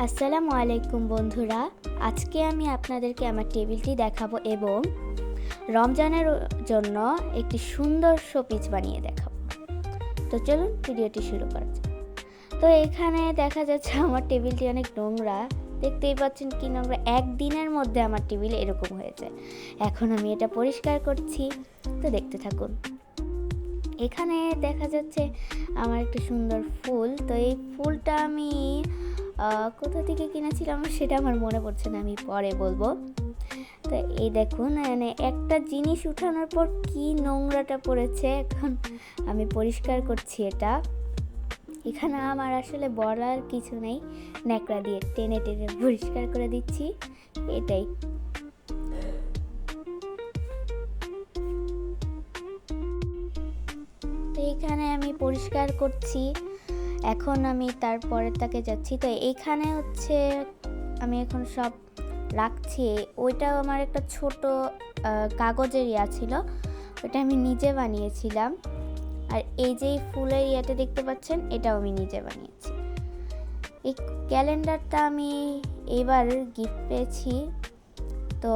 আসসালামু আলাইকুম বন্ধুরা, আজকে আমি আপনাদেরকে আমার টেবিলটি দেখাবো এবং রমজানের জন্য একটি সুন্দর শোপিস বানিয়ে দেখাবো। তো চলুন ভিডিওটি শুরু করা যাক। তো এখানে দেখা যাচ্ছে আমার টেবিলটি অনেক নোংরা, দেখতেই পাচ্ছেন কি নোংরা। একদিনের মধ্যে আমার টেবিল এরকম হয়েছে। এখন আমি এটা পরিষ্কার করছি, তো দেখতে থাকুন। এখানে দেখা যাচ্ছে আমার একটা সুন্দর ফুল। তো এই ফুলটা আমি কোথা থেকে কিনেছিলাম সেটা আমার মনে পড়ছে না, আমি পরে বলবো। তো এই দেখুন, মানে একটা জিনিস উঠানোর পর কি নোংরাটা পড়েছে, এখন আমি পরিষ্কার করছি এটা। এখানে আমার আসলে বলার কিছু নেই, ন্যাকড়া দিয়ে টেনে টেনে পরিষ্কার করে দিচ্ছি, এটাই। তো এখানে আমি পরিষ্কার করছি, এখন আমি তারপরের তাকে যাচ্ছি। তো এইখানে হচ্ছে আমি এখন সব রাখছি। ওইটাও আমার একটা ছোট কাগজের ইয়া ছিল, ওটা আমি নিজে বানিয়েছিলাম। আর এই যে ফুলের ইয়াটা দেখতে পাচ্ছেন, এটাও আমি নিজে বানিয়েছি। এই ক্যালেন্ডারটা আমি এবার গিফট পেয়েছি। তো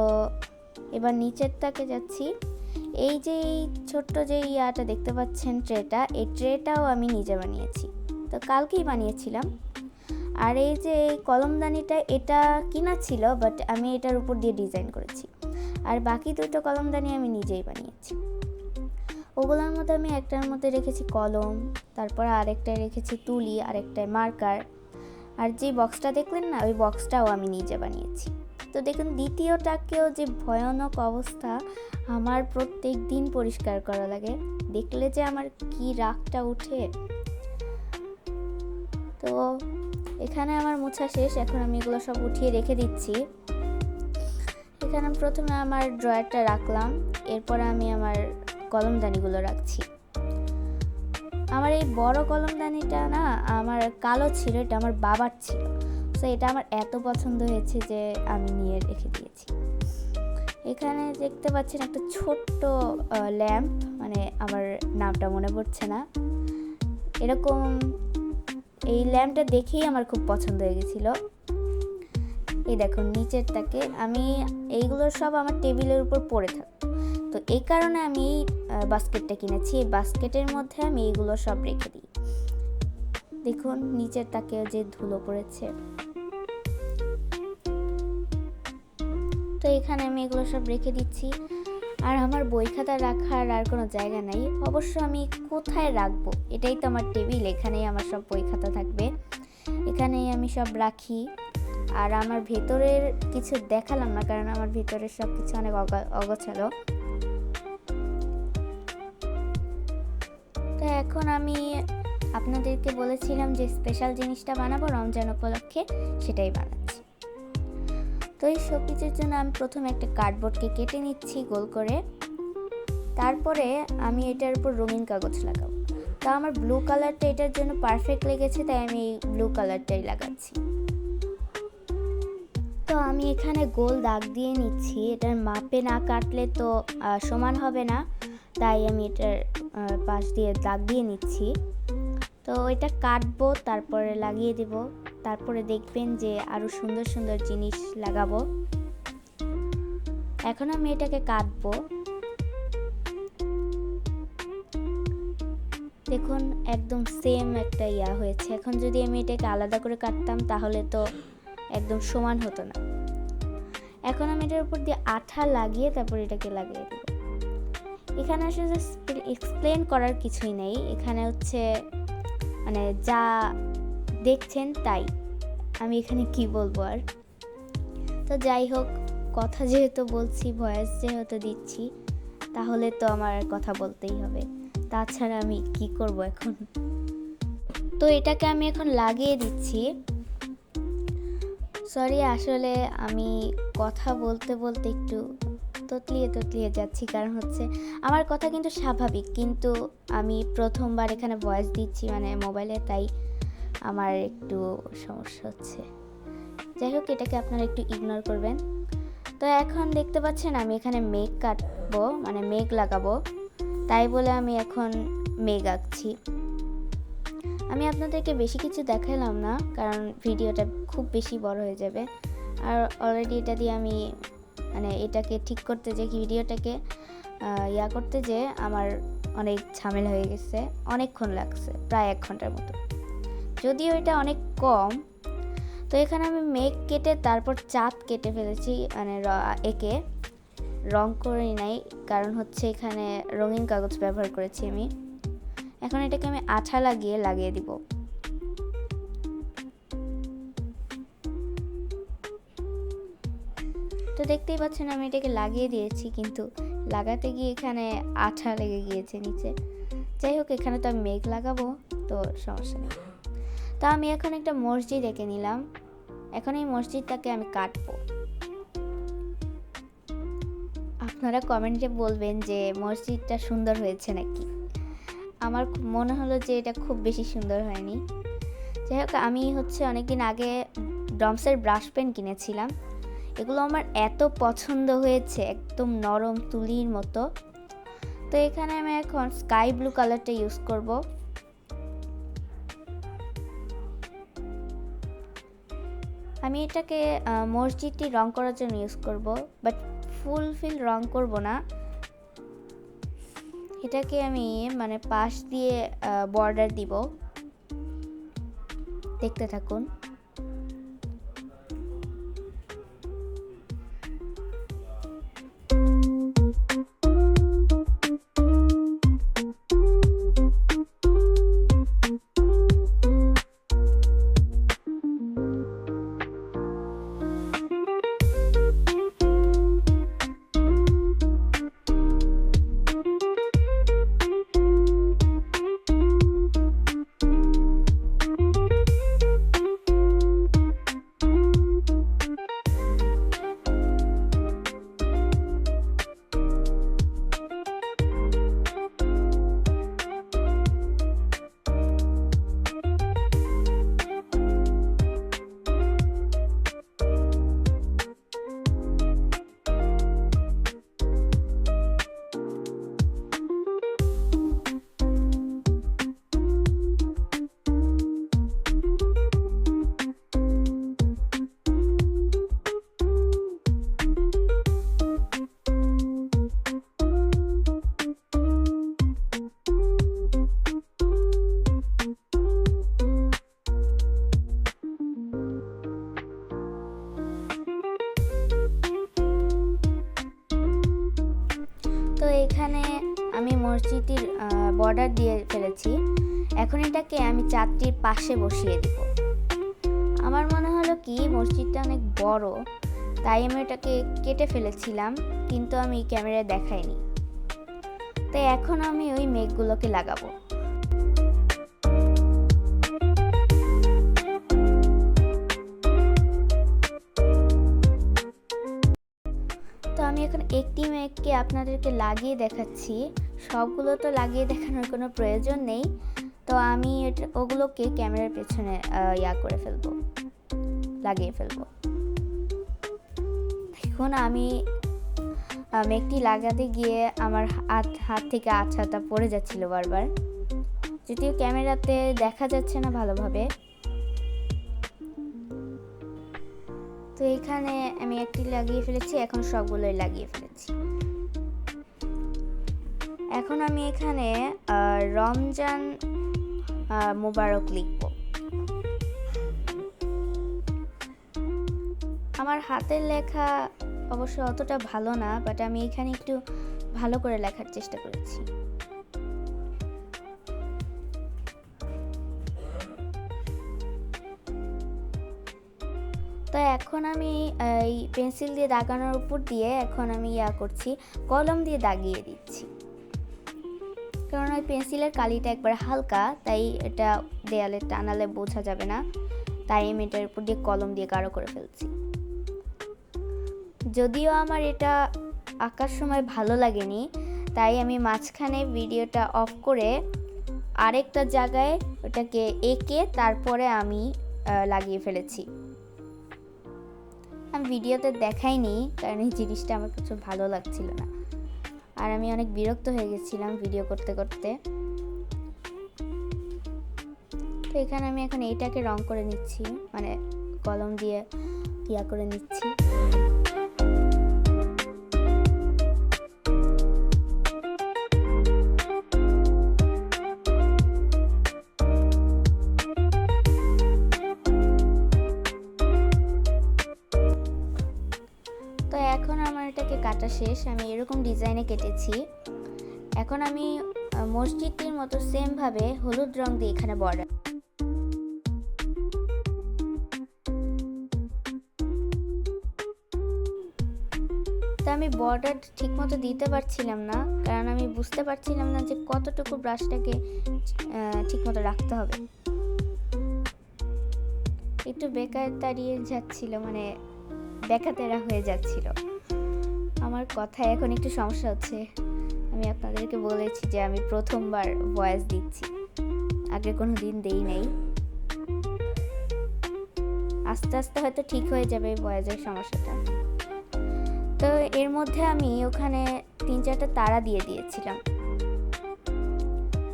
এবার নিচের তাকে যাচ্ছি। এই যে এই ছোট্ট যে ইয়াটা দেখতে পাচ্ছেন, ট্রেটা, এই ট্রেটাও আমি নিজে বানিয়েছি, তো কালকেই বানিয়েছিলাম। আর এই যে এই কলমদানিটা, এটা কিনা ছিল, বাট আমি এটার উপর দিয়ে ডিজাইন করেছি। আর বাকি দুটো কলমদানি আমি নিজেই বানিয়েছি। ওগুলোর মধ্যে আমি একটার মধ্যে রেখেছি কলম, তারপর আরেকটায় রেখেছি তুলি, আরেকটায় মার্কার। আর যে বক্সটা দেখলেন না, ওই বক্সটাও আমি নিজে বানিয়েছি। তো দেখুন, দ্বিতীয়টাকেও যে ভয়ানক অবস্থা, আমার প্রত্যেক দিন পরিষ্কার করা লাগে, দেখলে যে আমার কি রাগটা উঠে। তো এখানে আমার মোছা শেষ, এখন আমি এগুলো সব উঠিয়ে রেখে দিচ্ছি। এখানে প্রথমে আমার ড্রয়ারটা রাখলাম, এরপর আমি আমার কলমদানিগুলো রাখছি। আমার এই বড় কলমদানিটা না, আমার কালো ছিল, এটা আমার বাবার ছিল। তো এটা আমার এত পছন্দ হয়েছে যে আমি নিয়ে রেখে দিয়েছি। এখানে দেখতে পাচ্ছেন একটা ছোট্ট ল্যাম্প, মানে আমার নামটা মনে পড়ছে না, এরকম। এই ল্যাম্পটা দেখেই আমার খুব পছন্দ হয়ে গেছিলো। এই দেখুন নিচেরটাকে, আমি এইগুলো সব আমার টেবিলের উপর পড়ে থাকতো, তো এই কারণে আমি বাস্কেটটা কিনেছি। এই বাস্কেটের মধ্যে আমি এইগুলো সব রেখে দিই। দেখুন নিচেরটাকেও যে ধুলো পড়েছে। তো এখানে আমি এগুলো সব রেখে দিচ্ছি। আর আমার বই খাতা রাখার আর কোনো জায়গা নাই, অবশ্য আমি কোথায় রাখবো, এটাই তো আমার টেবিল, এখানেই আমার সব বই খাতা থাকবে, এখানেই আমি সব রাখি। আর আমার ভেতরের কিছু দেখালাম না, কারণ আমার ভেতরের সব কিছু অনেক অগোছালো। তো এখন আমি আপনাদেরকে বলেছিলাম যে স্পেশাল জিনিসটা বানাবো রমজান উপলক্ষে, সেটাই বানাচ্ছি। তো এই শোপিসের জন্য আমি প্রথমে একটা কার্ডবোর্ডকে কেটে নিচ্ছি গোল করে, তারপরে আমি এটার উপর রঙিন কাগজ লাগাবো। তো আমার ব্লু কালারটা এটার জন্য পারফেক্ট লেগেছে, তাই আমি এই ব্লু কালারটাই লাগাচ্ছি। তো আমি এখানে গোল দাগ দিয়ে নিচ্ছি, এটার মাপে না কাটলে তো সমান হবে না, তাই আমি এটার পাশ দিয়ে দাগ দিয়ে নিচ্ছি। তো এটা কাটবো, তারপরে লাগিয়ে দেব, তারপরে দেখবেন যে আরও সুন্দর সুন্দর জিনিস লাগাবো। এখন আমি এটাকে কাটবো। দেখুন একদম সেম একটা ইয়া হয়েছে। এখন যদি আমি এটাকে আলাদা করে কাটতাম তাহলে তো একদম সমান হতো না। এখন আমি এটার উপর দিয়ে আঠা লাগিয়ে তারপর এটাকে লাগিয়ে দেব। এখানে আসলে এক্সপ্লেন করার কিছুই নেই, এখানে হচ্ছে মানে যা দেখছেন তাই, আমি এখানে কি বলবো আর। তো যাই হোক, কথা যেহেতু বলছি, ভয়েস যেহেতু দিচ্ছি, তাহলে তো আমার কথা বলতেই হবে, তাছাড়া আমি কি করব এখন। তো এটাকে আমি এখন লাগিয়ে দিচ্ছি। সরি, আসলে আমি কথা বলতে বলতে একটু ততলিয়ে যাচ্ছি, কারণ হচ্ছে আমার কথা কিন্তু স্বাভাবিক, কিন্তু আমি প্রথমবার এখানে ভয়েস দিচ্ছি মানে মোবাইলে, তাই আমার একটু সমস্যা হচ্ছে। যাই হোক, এটাকে আপনারা একটু ইগনোর করবেন। তো এখন দেখতে পাচ্ছেন আমি এখানে মেঘ কাটবো, মানে মেঘ লাগাবো, তাই বলে আমি এখন মেঘ আঁকছি। আমি আপনাদেরকে বেশি কিছু দেখালাম না, কারণ ভিডিওটা খুব বেশি বড় হয়ে যাবে। আর অলরেডি এটা দিয়ে আমি মানে এটাকে ঠিক করতে যে ভিডিওটাকে করতে যে আমার অনেক ঝামেলা হয়ে গেছে, অনেকক্ষণ লাগছে, প্রায় 1 ঘন্টার মতো, যদিও এটা অনেক কম। তো এখানে আমি মেঘ কেটে তারপর চাঁদ কেটে ফেলেছি, মানে একে রং করে নাই, কারণ হচ্ছে এখানে রঙিন কাগজ ব্যবহার করেছি আমি। এখন এটাকে আমি আঠা লাগিয়ে দিব। তো দেখতেই পাচ্ছেন আমি এটাকে লাগিয়ে দিয়েছি, কিন্তু লাগাতে গিয়ে এখানে আঠা লেগে গিয়েছে নিচে। যাই হোক, এখানে তো আমি মেঘ লাগাবো, তো সমস্যা নেই। তো আমি এখন একটা মসজিদ এঁকে নিলাম। এখন এই মসজিদটাকে আমি কাটবো। আপনারা কমেন্টে বলবেন যে মসজিদটা সুন্দর হয়েছে নাকি। আমার মনে হলো যে এটা খুব বেশি সুন্দর হয়নি। যাই হোক, আমি হচ্ছে অনেকদিন আগে ডমসের ব্রাশ পেন কিনেছিলাম। এগুলো আমার এত পছন্দ হয়েছে, একদম নরম তুলির মতো। তো এখানে আমি এখন স্কাই ব্লু কালারটা ইউজ করব। আমি এটাকে মসজিদটি রং করার জন্য ইউজ করব, বাট ফুল রং করব না। এটাকে আমি মানে পাশ দিয়ে বর্ডার দিব, দেখতে থাকুন। তো এখানে আমি মসজিদের বর্ডার দিয়ে ফেলেছি। এখন এটাকে আমি চাঁদটির পাশে বসিয়ে দিব। আমার মনে হলো কি মসজিদটা অনেক বড়, তাই আমি এটাকে কেটে ফেলেছিলাম, কিন্তু আমি ক্যামেরায় দেখাইনি। তাই এখন আমি ওই মেঘগুলোকে লাগাবো। তো আমি এখন একটি মেঘকে আপনাদেরকে লাগিয়ে দেখাচ্ছি, সবগুলো তো লাগিয়ে দেখানোর কোনো প্রয়োজন নেই। তো আমি ওগুলোকে ক্যামেরার পেছনে লাগিয়ে ফেলবো। এখন আমি মেঘটি লাগাতে গিয়ে আমার হাত থেকে আঠাটা পড়ে যাচ্ছিল বারবার, যদিও ক্যামেরাতে দেখা যাচ্ছে না ভালোভাবে। তো এখানে আমি একটি লাগিয়ে ফেলেছি, এখন সবগুলোই লাগিয়ে ফেলেছি। এখন আমি এখানে রমজান মুবারক লিখব। আমার হাতের লেখা অবশ্য অতটা ভালো না, বাট আমি এখানে একটু ভালো করে লেখার চেষ্টা করেছি। তো এখন আমি এই পেন্সিল দিয়ে দাগানোর উপর দিয়ে এখন আমি করছি, কলম দিয়ে দাগিয়ে দিচ্ছি। কারণ ওই পেন্সিলের কালিটা একবার হালকা, তাই এটা দেয়ালে টানালে বোঝা যাবে না, তাই আমি এটার উপর দিয়ে কলম দিয়ে গাঢ় করে ফেলছি। যদিও আমার এটা আঁকার সময় ভালো লাগেনি, তাই আমি মাঝখানে ভিডিওটা অফ করে আরেকটা জায়গায় ওটাকে এঁকে তারপরে আমি লাগিয়ে ফেলেছি। আমি ভিডিওতে দেখাইনি, কারণ এই জিনিসটা আমার কিছু ভালো লাগছিল না, আর আমি অনেক বিরক্ত হয়ে গেছিলাম ভিডিও করতে করতে। তো এখানে আমি এখন এইটাকে রং করে নিচ্ছি, মানে কলম দিয়ে ইয়া করে নিচ্ছি। তো এখন আমার এটাকে কাটা শেষ, আমি এরকম ডিজাইনে কেটেছি। এখন আমি মসজিদটির মতো সেম ভাবে হলুদ রং দিয়ে এখানে বর্ডার। তো আমি বর্ডার ঠিক মতো দিতে পারছিলাম না, কারণ আমি বুঝতে পারছিলাম না যে কতটুকু ব্রাশটাকে ঠিক মতো রাখতে হবে। একটু বেকার দাঁড়িয়ে যাচ্ছিল, মানে বেকাতেরা হয়ে যাচ্ছিল। আমার কথায় এখন একটু সমস্যা হচ্ছে। আমি আপনাদেরকে বলেছি যে আমি প্রথমবার ভয়েস দিচ্ছি, আগে কোনো দিন দেই নাই। আস্তে আস্তে হয়তো ঠিক হয়ে যাবে এই ভয়েসের সমস্যাটা। তো এর মধ্যে আমি ওখানে 3-4টা তারা দিয়ে দিয়েছিলাম,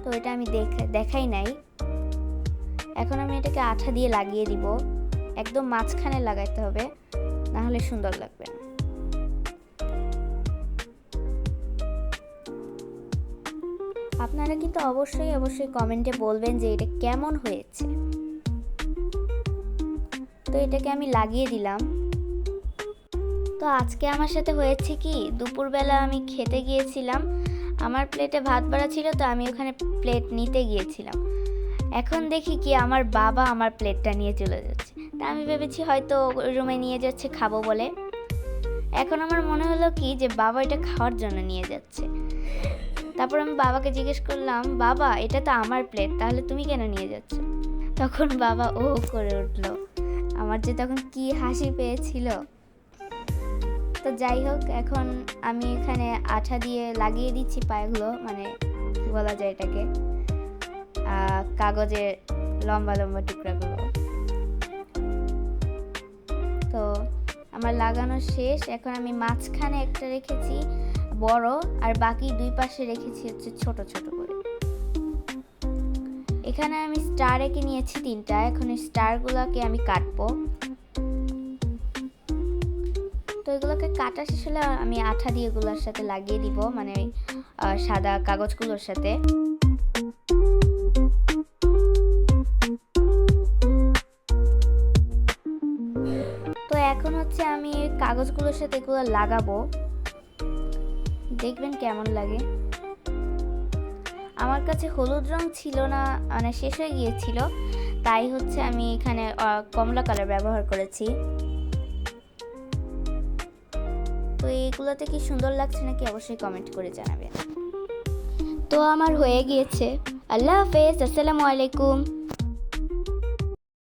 তো এটা আমি দেখাই নাই। এখন আমি এটাকে আঠা দিয়ে লাগিয়ে দিব, একদম মাঝখানে লাগাইতে হবে, না হলে সুন্দর লাগবে না। আপনারা কিন্তু অবশ্যই কমেন্টে বলবেন যে এটা কেমন হয়েছে। তো এটাকে আমি লাগিয়ে দিলাম। তো আজকে আমার সাথে হয়েছে কি, দুপুরবেলা আমি খেতে গিয়েছিলাম, আমার প্লেটে ভাত বাড়া ছিল, তো আমি ওখানে প্লেট নিতে গিয়েছিলাম। এখন দেখি কি আমার বাবা আমার প্লেটটা নিয়ে চলে যাচ্ছে। তা আমি ভেবেছি হয়তো রুমে নিয়ে যাচ্ছে খাবো বলে। এখন আমার মনে হলো কি যে বাবা এটা খাওয়ার জন্য নিয়ে যাচ্ছে। তারপর আমি বাবাকে জিজ্ঞেস করলাম, বাবা এটা তো আমার প্লেট, তাহলে তুমি কেন নিয়ে যাচ্ছ? তখন বাবা ও করে উঠলো। আমার যে তখন কি হাসি পেয়েছিল। তো যাই হোক, এখন আমি এখানে আঠা দিয়ে লাগিয়ে দিচ্ছি পায়েগুলো, মানে কি বলা যায় এটাকে, কাগজের লম্বা লম্বা টুকরাগুলো। তো আমার লাগানো শেষ। এখন আমি মাঝখানে একটা রেখেছি বড়, আর বাকি দুই পাশে রেখেছি হচ্ছে ছোট ছোট করে। এখানে আমি স্টার এঁকে নিয়েছি 3টা। এখন এই স্টারগুলোকে আমি কাটবো। তো এগুলোকে কাটা শেষ হলে আমি আঠা দিয়ে এগুলোর সাথে লাগিয়ে দিব, মানে ওই সাদা কাগজগুলোর সাথে। তো এখন হচ্ছে আমি কাগজগুলোর সাথে এগুলো লাগাবো, দেখবেন কেমন লাগে। আমার কাছে হলুদ রং ছিল না, মানে শেষ হয়ে গিয়েছিল, তাই হচ্ছে আমি এখানে কমলা কালার ব্যবহার করেছি। তো এইগুলোতে কি সুন্দর লাগছে নাকি অবশ্যই কমেন্ট করে জানাবেন। তো আমার হয়ে গিয়েছে। আল্লাহ হাফেজ, আসসালামু আলাইকুম।